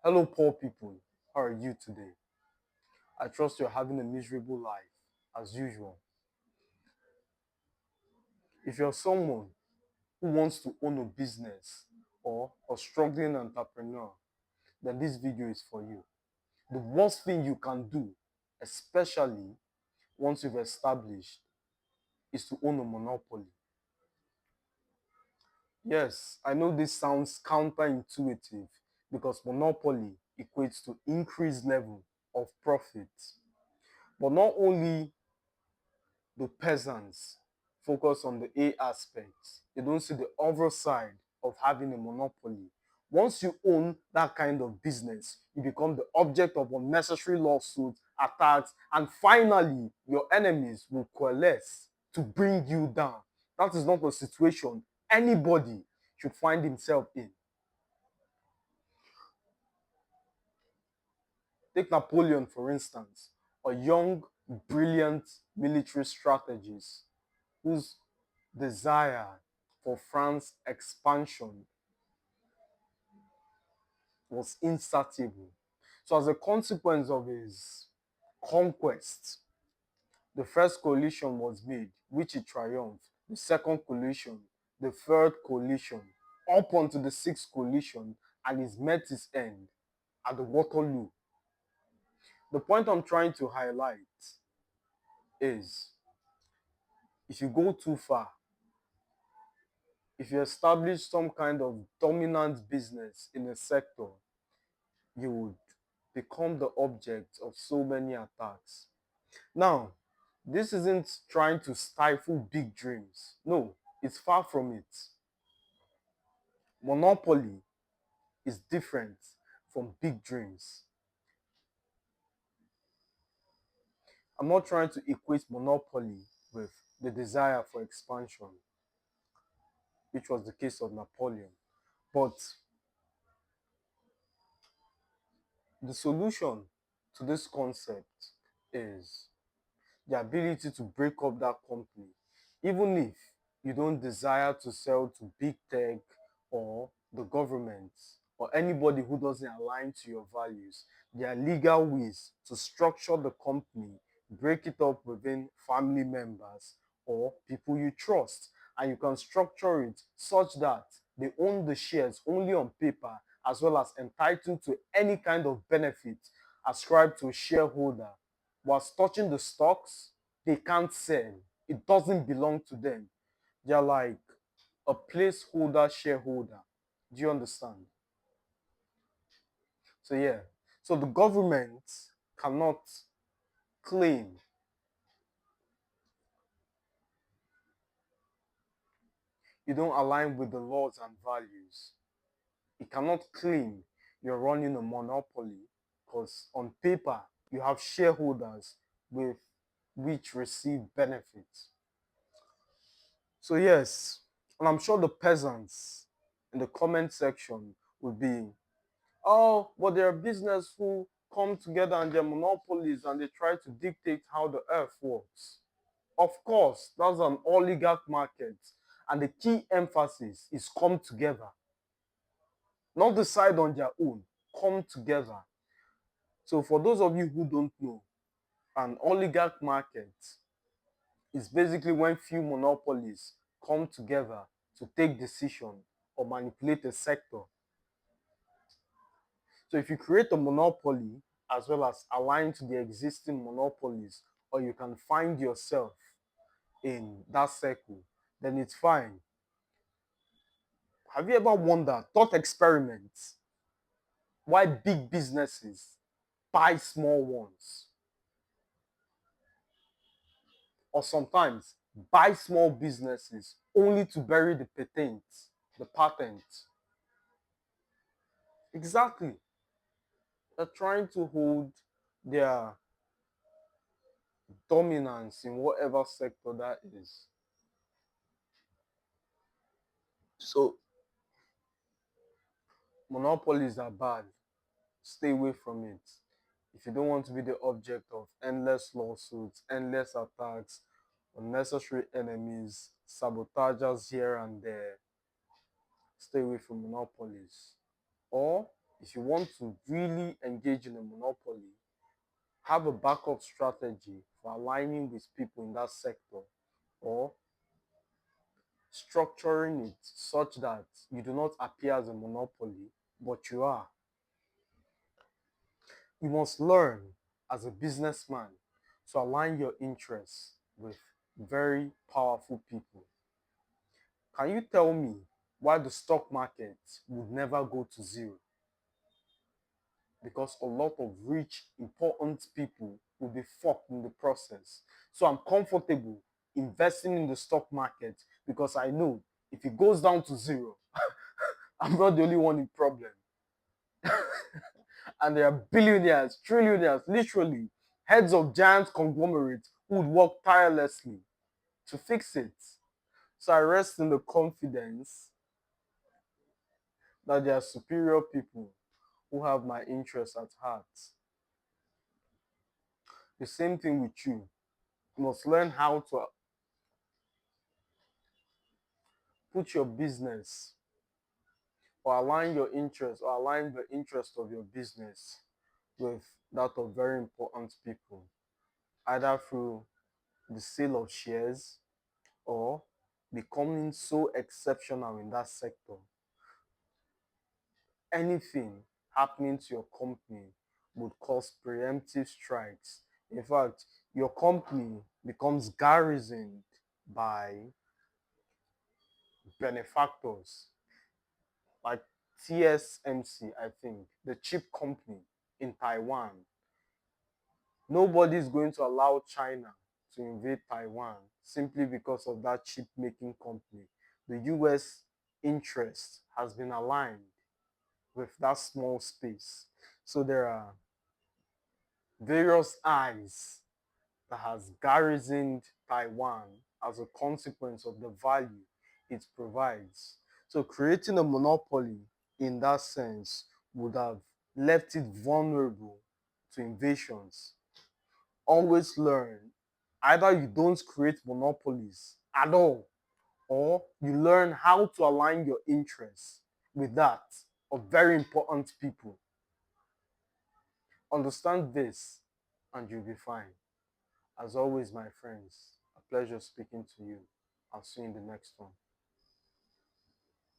Hello, poor people. How are you today? I trust you're having a miserable life, as usual. If you're someone who wants to own a business or a struggling entrepreneur, then this video is for you. The worst thing you can do, especially once you've established, is to own a monopoly. Yes, I know this sounds counterintuitive because monopoly equates to increased level of profit. But not only the peasants focus on the A aspects. They don't see the other side of having a monopoly. Once you own that kind of business, you become the object of unnecessary lawsuits, attacks, and finally, your enemies will coalesce to bring you down. That is not a situation anybody should find himself in. Take Napoleon, for instance, a young, brilliant military strategist whose desire for France's expansion was insatiable. So, as a consequence of his conquest, the first coalition was made, which he triumphed. The second coalition, the third coalition, up onto the sixth coalition, and he's met his end at the Waterloo. The point I'm trying to highlight is if you go too far, if you establish some kind of dominant business in a sector, you would become the object of so many attacks. Now, this isn't trying to stifle big dreams. No, it's far from it. Monopoly is different from big dreams. I'm not trying to equate monopoly with the desire for expansion, which was the case of Napoleon. But the solution to this concept is the ability to break up that company, even if you don't desire to sell to big tech or the government or anybody who doesn't align to your values. There are legal ways to structure the company, break it up within family members or people you trust, and you can structure it such that they own the shares only on paper as well as entitled to any kind of benefit ascribed to a shareholder. Whilst touching the stocks, they can't sell. It doesn't belong to them. They're like a placeholder shareholder. Do you understand? So yeah. So the government cannot claim you don't align with the laws and values. It cannot claim you're running a monopoly because on paper you have shareholders with which receive benefits. So yes, and I'm sure the peasants in the comment section will be, oh, but there are business who come together and they're monopolies and they try to dictate how the earth works. Of course, that's an oligarch market. And the key emphasis is come together, not decide on their own, come together. So for those of you who don't know, an oligarch market is basically when few monopolies come together to take decision or manipulate a sector. So if you create a monopoly as well as align to the existing monopolies, or you can find yourself in that circle, then it's fine. Have you ever wondered, thought experiments, why big businesses buy small ones? Or sometimes buy small businesses only to bury the patent, the patent. Exactly. They're trying to hold their dominance in whatever sector that is. So monopolies are bad. Stay away from it. If you don't want to be the object of endless lawsuits, endless attacks, unnecessary enemies, sabotagers here and there, stay away from monopolies. Or If you want to really engage in a monopoly, have a backup strategy for aligning with people in that sector, or structuring it such that you do not appear as a monopoly, but you are. You must learn as a businessman to align your interests with very powerful people. Can you tell me why the stock market would never go to zero? Because a lot of rich, important people will be fucked in the process. So I'm comfortable investing in the stock market because I know if it goes down to zero, I'm not the only one in problem. And there are billionaires, trillionaires, literally heads of giant conglomerates who would work tirelessly to fix it. So I rest in the confidence that there are superior people who have my interests at heart. The same thing with you. You must learn how to put your business or align your interests or align the interest of your business with that of very important people, either through the sale of shares or becoming so exceptional in that sector. Anything happening to your company would cause preemptive strikes. In fact, your company becomes garrisoned by benefactors like TSMC, I think, the chip company in Taiwan. Nobody's going to allow China to invade Taiwan simply because of that chip making company. The US interest has been aligned with that small space. So there are various eyes that has garrisoned Taiwan as a consequence of the value it provides. So creating a monopoly in that sense would have left it vulnerable to invasions. Always learn either you don't create monopolies at all, or you learn how to align your interests with that of very important people. Understand this and you'll be fine. As always, my friends, a pleasure speaking to you. I'll see you in the next one.